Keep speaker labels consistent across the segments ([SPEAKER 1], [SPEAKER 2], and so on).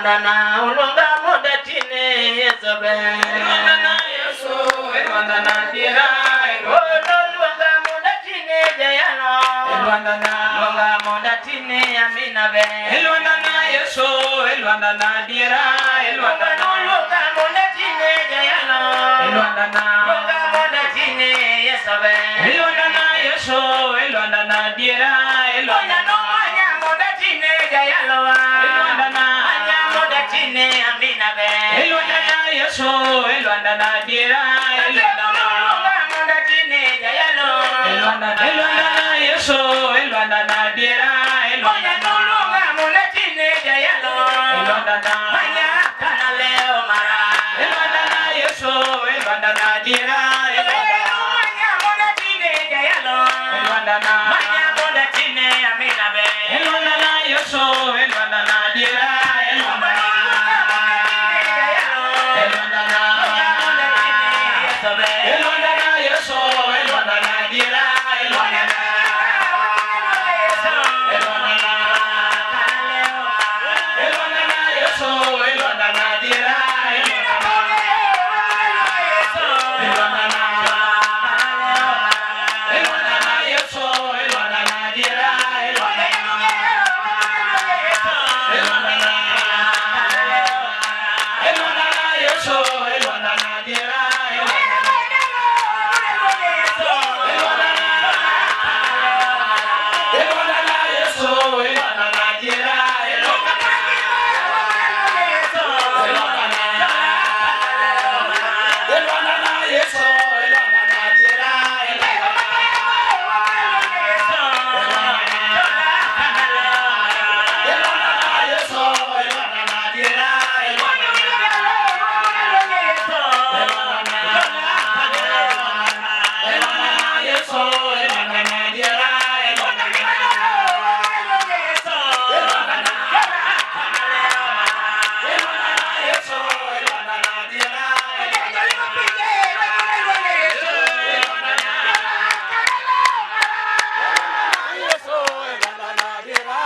[SPEAKER 1] Elwandana ulonga moda tine yesobe.
[SPEAKER 2] Elwandana yeso, elwandana dira.
[SPEAKER 1] Ulonga moda tine jayano.
[SPEAKER 2] Elwandana
[SPEAKER 1] ulonga moda tine amina be.
[SPEAKER 2] Elwandana yeso, elwandana dira.
[SPEAKER 1] Elwandana ulonga moda tine jayano.
[SPEAKER 2] Elwandana
[SPEAKER 1] ulonga moda tine yesobe.
[SPEAKER 2] Elwandana yeso, elwandana dira.
[SPEAKER 1] Elwandana anya moda tine jayalo.
[SPEAKER 2] Elwandana
[SPEAKER 1] anya moda tine amina be.
[SPEAKER 2] Elwandana yeso, elwandana dira.
[SPEAKER 1] Ulonga moda tine jayalo.
[SPEAKER 2] Elwandana yeso, elwandana dira.
[SPEAKER 1] Elwandana ulonga moda tine jayalo.
[SPEAKER 2] Elwandana
[SPEAKER 1] anya kana leo mara.
[SPEAKER 2] Elwandana yeso, elwandana dira.
[SPEAKER 1] Anya moda tine jayalo.
[SPEAKER 2] Elwandana
[SPEAKER 1] anya moda tine amina be.
[SPEAKER 2] Elwandana yeso, elwandana dira. Elwandana Elwandana yeso, elwandana dira. Elwandana Elwandana yeso, elwandana dira. Elwandana yeso, elwandana dira. Elwandana yeso, elwandana dira. Elwandana yeso, elwandana dira. Elwandana yeso, elwandana dira. Elwandana yeso, elwandana dira. Elwandana yeso, elwandana dira. Elwandana yeso, elwandana dira. Yeso, elwandana dira.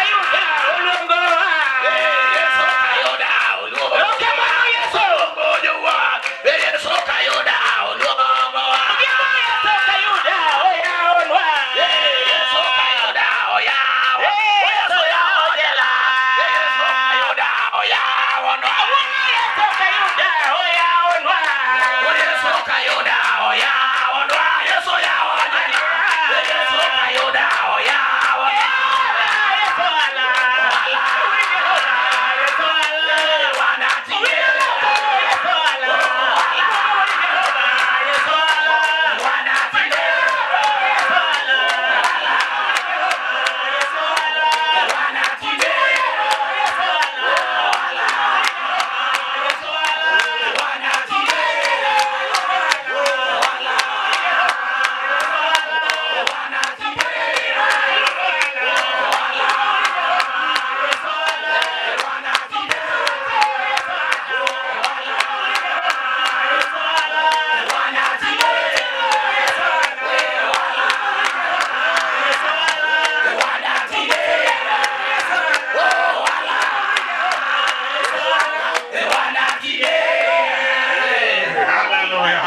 [SPEAKER 1] Ayuda,
[SPEAKER 3] ya